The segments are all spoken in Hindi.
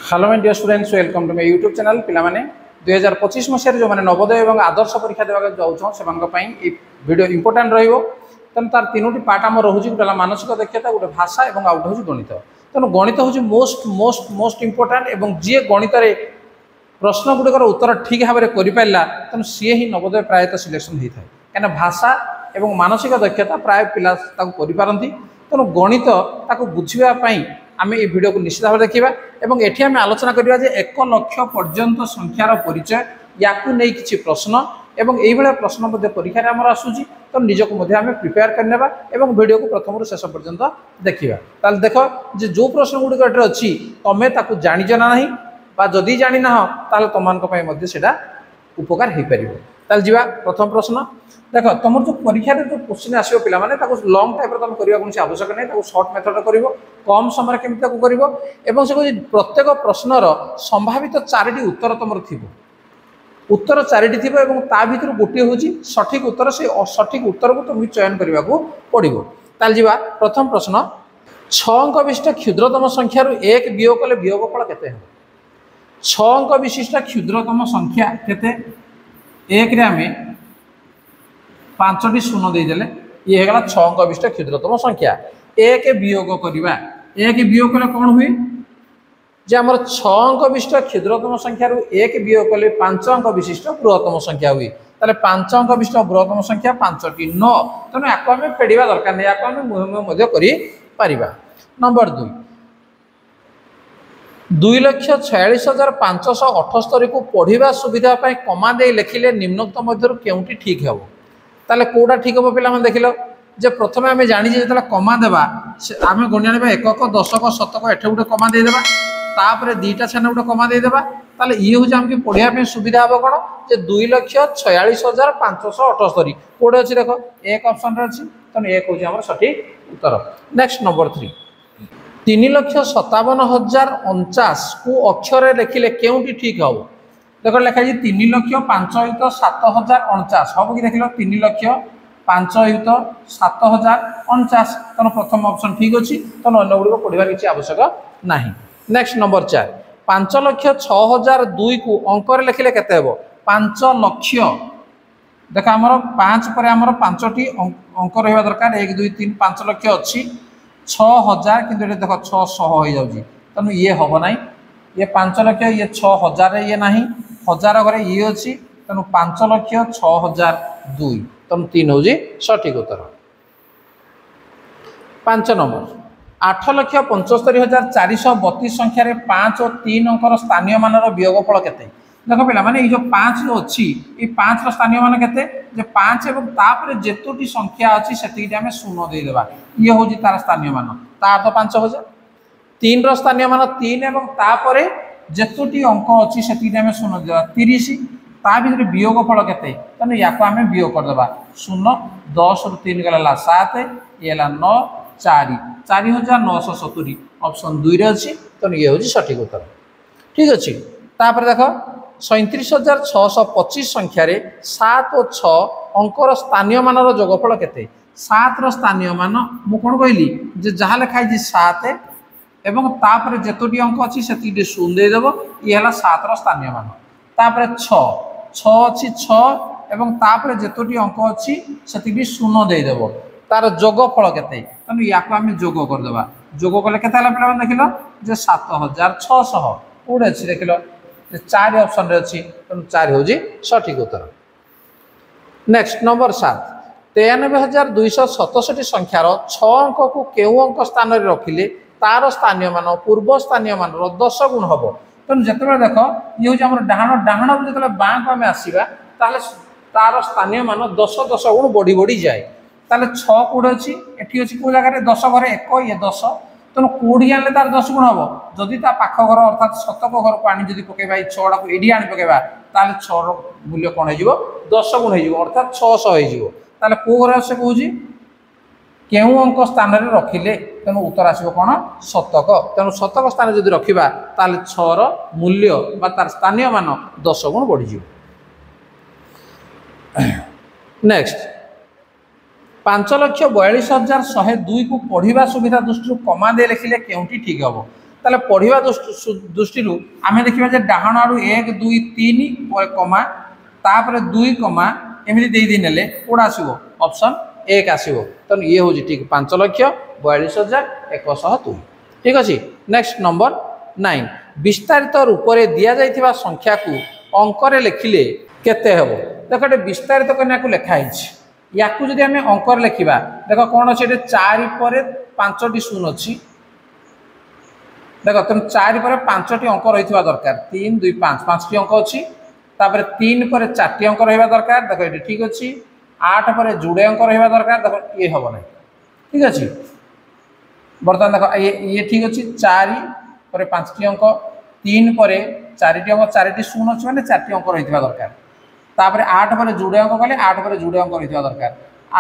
Hello my dear students, welcome to my YouTube channel. पिलामाने 2025 मसीह जो मैंने नवोदय और आदर्श परीक्षा देवा जाऊँ से वीडियो इंपोर्टाट रही तेणु तार तीनोटी पार्ट आम रोचे गोटे मानसिक दक्षता, गोटे भाषा और आउट हूँ गणित। तेणु गणित हूँ मोस्ट मोस्ट मोस्ट इंपोर्टाट और जी गणित प्रश्न गुड़िकर उत्तर ठीक भाव में करपारा तेणु सी ही नवोदय प्रायतः सिलेक्शन होता है कहीं भाषा और मानसिक दक्षता प्राय पिला करपारती। तेणु गणित बुझापी आम ये वीडियो को निश्चित भाव देखा और ये आम आलोचना करवा 1 लाख पर्यंत संख्यार परिचय या कि प्रश्न और ये प्रश्न परीक्षा आमर आसूँ। तो निजक आम प्रिपेयर करने और वीडियो को प्रथम शेष पर्यंत देखा। ताल देख जो प्रश्न गुड़िक अच्छी तुम्हें जानीच ना ना जदि जानी ना ताल तुम उपकार हो पार। ताल जी प्रथम प्रश्न देख तुम जो परीक्षा जो क्वेश्चन आसो पे लंग टाइप तुम करने कौन आवश्यक नहीं, सर्ट मेथड कर कम समय केमी कर प्रत्येक प्रश्नर संभावित 4टी उत्तर तुम थी उत्तर 4टी थी ता भर गोटे हूँ सठिक उत्तर से सठिक उत्तर को तुम्हें चयन करने को पड़ो। ताल जी प्रथम प्रश्न 6 अंक विशिष्ट क्षुद्रतम संख्यार 1 वियोग कले वियोगफल केते हो। 6 अंक विशिष्ट क्षुद्रतम संख्या केते 1 रे आमे 5टी शून्य देदेले ये होगा 6 अंक विशिष्ट क्षुद्रतम संख्या। 1 वियोग करवा 1 वियोग कले कौन हुए जे आमर 6 अंक विशिष्ट क्षुद्रतम संख्यार 1 वियोग कले 5 अंक विशिष्ट बृहत्तम संख्या हुए। ताले 5 अंक विशिष्ट बृहत्तम संख्या 5टी 9। तेणु या आम फेड़ा दरकार नहीं, या मुहे कर। नंबर 2 2,46,578 को पढ़ा सुविधा कमा दे लिखिले निम्नोक्त मध्य केउटी ठीक हे। ताले कोडा ठीक हम पे देख लो जे प्रथम आम जानी जो कमा देवा आम गणिया एकक दशक शतक एठ गोटे कमा देदेबा तापर 2टा छाने गोटे कमा देदेबा ताले ये हूँ आमको पढ़ाई सुविधा हम कौन जे 2,46,578 कोड़े अच्छी देख एक ऑप्शन अच्छी। तेणु एक हूँ आम सठिक उत्तर। नेक्स्ट नंबर 3 3,57,049 को अक्षर लिखिले केउटी ठीक हम। देख लिखाई 3,05,7,049 हम कि देख लो 3,05,7,049। तेणु प्रथम ऑप्शन ठीक अच्छी। तेणु अन्य गुड़िक पढ़ार किसी आवश्यक ना। नेक्स्ट नंबर 4 5,06,002 को अंक लिखिले केते हेबो 5 लाख। देख आमर 5 पर आमर 5टी अंक रहा दरकार 1 2 3 5 लाख अच्छी 6,000 कि देख 600 हो जाऊँगी। तेणु ये हम ना ये 5 लाख ये 6,000 ये ना 1000 घरे ये अच्छी। तेणु 5,06,002 तेणु 3 हूँ सठिक उत्तर। 5 नंबर 8,75,432 संख्यार 5 और 3 अंकर स्थानीय मानर वियोगफल केते। देख पे मैंने ये जो 5 जो अच्छी ये 5 स्थानीय मान केते 5 और तापर जेतोटी संख्या अच्छी से आम शून्य देदेबा ये हूँ तार स्थानीय मान तार तो 5,000। 3 स्थानीय मान 3 और तापर जेतोटी अंक अच्छी से आम शून्य देदेबा 30 ता भर वियोगफल केते। तेणु या आम वियोग करदे 0 10 रु 3 गला 7 ये 9 4 4,970 ऑप्शन 2 रे अच्छी। तेणु ये हूँ सठिक उत्तर। ठीक अच्छे तापर देख 37,625 संख्यार 7 और 6 अंकर स्थानीय मानर जोगफल केते। 7 रो स्थानीय मान मु कौन कहली जे जहाँ लिखाई 7 एवं तापर जेतोटी अंक अच्छी से शून्य देदेव ये है 7 रो स्थानीय मान तापर 6 अच्छी 6 एवं तापर जेतोटी अंक अच्छी से शून्य देदेव तार जोगफल केते। तेणु या आम जोग करदे जोग कले के पे देख लो 7,600 कौटे अच्छी देख लो 4 ऑप्शन रे अच्छी। तेणु 4 हूँ सठिक उत्तर। नेक्स्ट नंबर 7 93,267 संख्यार 6 अंक को केउ अंक स्थान में रखिले तार स्थानीय मान पूर्व स्थानीय मान 10 गुण हम। तेणु जिते देख ये हूँ आम डाण डाण जो बाँ को आम आसवा तार स्थानीय मान 10 10 गुण बढ़ी बढ़ी जाए। ताले 6 कौटे अच्छी एटी अच्छी कौ जगह 10 घरे 1 ये 10 तेणु 20 आने तार 10 गुण हम जदि पाख घर अर्थात शतक घर को आनी जब पकेबा 6 को एडी आनी पकेबा ताले 6 मूल्य कौन हो 10 गुण हो अर्थात 600 हो कौ घर से कौच केउ अंक स्थान में रखिले। तेणु उत्तर आसो कौन शतक। तेणु शतक स्थान जब रखा ताले 6 मूल्य तार स्थानीय मान 10 गुण बढ़ी। नेक्स्ट 5,42,102 को पढ़ा सुविधा दृष्टि कमा दे लिखिले केउटी ठीक हम। ताले पढ़िबा दृष्टि आम देखा जे डाहाण आड़ू 1 2 3 कमा तापर 2 कमा एमती दे नेले कौन आसो ऑप्शन 1 आसो। तेणु ये हूँ ठीक 5,42,102 ठीक अच्छे। नेक्स्ट नंबर 9 विस्तारित रूप से दि जा संख्या को अंकरे लिखिले केते हेब। देख ये विस्तारित करने को लिखाई या जब आम अंकर लिखा देख कौन अच्छे 4 पर 5टी शून अच्छी देख तेनाली 4 पर 5टी अंक रही दरकार 3 2 5 5टी अंक अच्छी 3 पर 4टी अंक रहा दरकार देख ये ठीक अच्छे 8 पर जोड़े अंक रहा दरकार देख ये हम ना ठीक अच्छे। बर्तमान देख ये ठीक अच्छे 4 पर 5टी अंक 3 पर 4टी अंक 4टी शून अच्छी मैंने 4टी अंक रही दरकार 8 पर जोड़े अंक कले 8 पर जोड़े अंक रही दरकार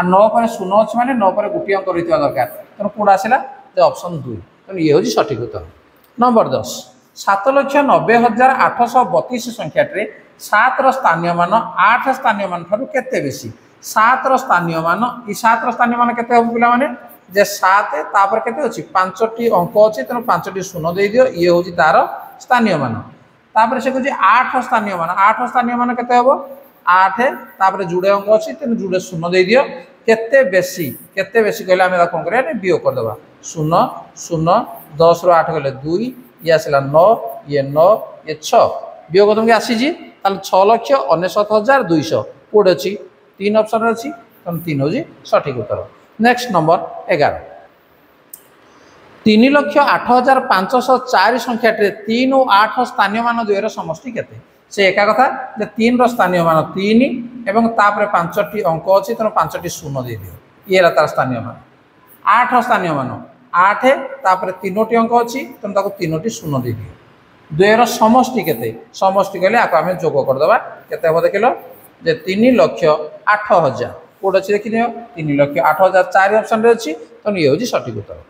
9 पर शून अच्छी मैंने 9 पर गोटे अंक रही दरकार तेणु कौन आसला ऑप्शन 2 तेणु ये हूँ सठिक उत्तर। नंबर 10 7,90,832 संख्या 7 स्थानीय मान 8 स्थानीय मान ठारू केते बेसी 7 स्थानीय मान ये 7 स्थानीय मान केते हम पिला माने जे 7 तापर केते अछि 5टी अंक अछि तेणु 5टी शून दे दियो ये होची तार स्थानीय मान तापर से कहछि 8 स्थानीय मान 8 स्थानीय मान केते हबो 8 तापर जुड़े अंक अछि तेणु जुड़े शून दे दियो केते बेसी कहले हम कोन करिया बियोग कर देबा 0 0 10 रु 8 गले 2 ये आसला 9 ये 9 ये 6 वियोग तुमके आसी 6,99,200 कोड अच्छी 3 ऑप्शन अच्छी तेनाली 3 हूँ सठिक उत्तर। नेक्स्ट नंबर 11 3,08,504 संख्या 3 और 8 स्थानीय मान द्वयर समष्टि केते से एका कथा जे 3 स्थानीय मान 3 एवं तापर 5टी अंक अच्छी तेनाली 5टी शून दे दियो ये तार स्थानीय मान 8 स्थानीय मान 8 तापर 3टी अंक अच्छी तेनाली 3टी शून दे दियो द्वयर समष्टि केते समष्टि कहले आको आमे जोग करदबा केते हो देखिलो जे 3,08,000 कोड अछि देखि दियो 3,08,000 4 ऑप्शन रे अछि तने ये होजी सठिक उत्तर।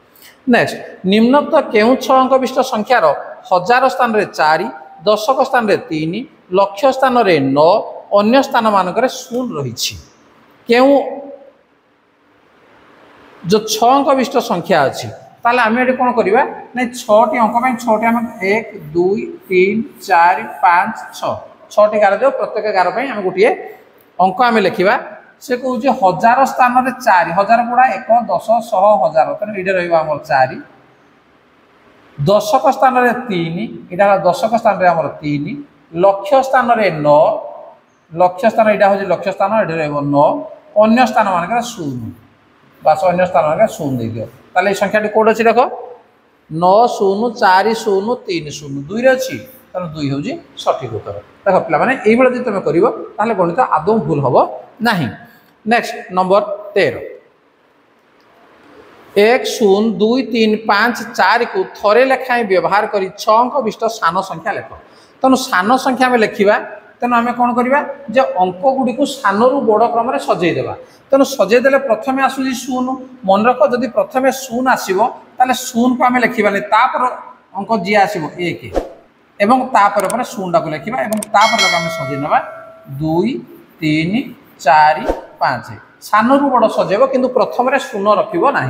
नेक्स्ट निम्नोक्त केउ 6 अंक विशिष्ट संख्यार 1000 स्थान रे 4 दशक स्थान रे 3 लक्ष स्थान रे 9 अन्य स्थान मानक रे 0 रहिछि केउ जो 6 अंक विशिष्ट संख्या अछि ताले आम ये कौन करवा ना 6टी अंक 6टी आम 1 2 3 4 5 6टी गार दे प्रत्येक गार आम गोटे अंक आम लिखा से कौन 1000 स्थान में 4 1000 गुड़ा 1 10 100 1000 तेनाली ये रहा 4 दशक स्थान में 3 यहाँ दशक स्थान में 3 लक्ष स्थान में 9 लक्ष स्थान यहाँ हूँ लक्ष स्थान ये 9 अन्य स्थान मानक 0 बस अन्य स्थान मानक 0 दे दियो ताले संख्याटी कोड अच्छी देख 9 0 4 0 3 0 2 अच्छी तेनाली 2 हूँ सठिक उत्तर। देख पे ये तुम कर गणित आदौ भूल हम ना। नेक्स्ट नंबर 13 1 0 2 3 5 4 को थरे लेखाएं व्यवहार कर 6 अंक विशिष्ट सान संख्या लेख तेणु सान संख्या में लिखा तेणु आम कौन करवा जे अंक गुड़ी को सान रु बड़ क्रम सजेदेवा तेणु सजेदेले प्रथम आसूँ 0 मन रख जदि प्रथम 0 आसो ताले 0 को आम लिखानी तापर अंक जी आसो 1 एवं तापर 0 टाक लिखा तापर आम सजे ना 2 3 4 5 सान रु बड़ सजेब किंतु प्रथम 0 रखिब ना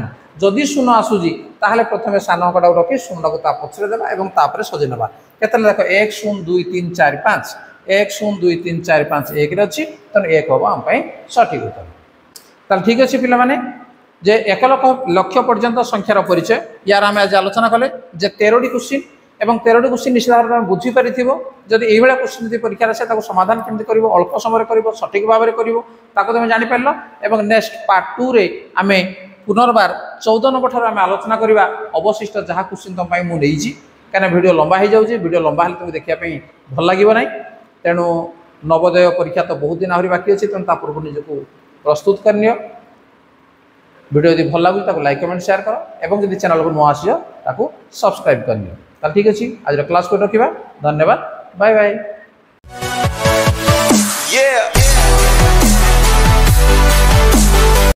जदि 0 आसूँ ताहले प्रथम सान अंकटा रखी 0 टाक पछरे देबा एवं तापर सजे ना केते देख 1 0 2 3 4 5 1 0 2 3 4 5 1 अच्छी तेनाली 1 हम आम सठिक उत्तर। ताल ठीक अच्छे पिला माने जे 1 लक्ष पर्यंत संख्यार परिचय यार आम आज आलोचना कले जे 13टी क्वेश्चन एवं 13टी क्वेश्चन निश्चित भाव में बुझी पारिथिबो जदि एई बेला क्वेश्चन जदि परीक्षा आसे ताको समाधान केमति करिवो अल्प समय करिवो सठिक भाव में करिवो ताको तुम जानि पारलो एवं नेक्स्ट पार्ट 2 रे आमे पुनर्बार 14 नंबर ठार आमे आलोचना करिवा अवशिष्ट जहाँ क्वेश्चन तुम पई मु देइछि काना वीडियो लंबा हो जाउछि वीडियो लंबा हेले तुम देखिया पई भल लागिवो नै तेणु नवोदय परीक्षा तो बहुत दिन आहरी बाकी अच्छी तेणु पूर्व निजक प्रस्तुत करनी वीडियो यदि भल लगे तो लाइक कमेंट शेयर कर एवं यदि चैनल को नुआ आसी सब्सक्राइब करनी ताल ठीक अच्छे आज क्लास को रखा धन्यवाद बाय बाय।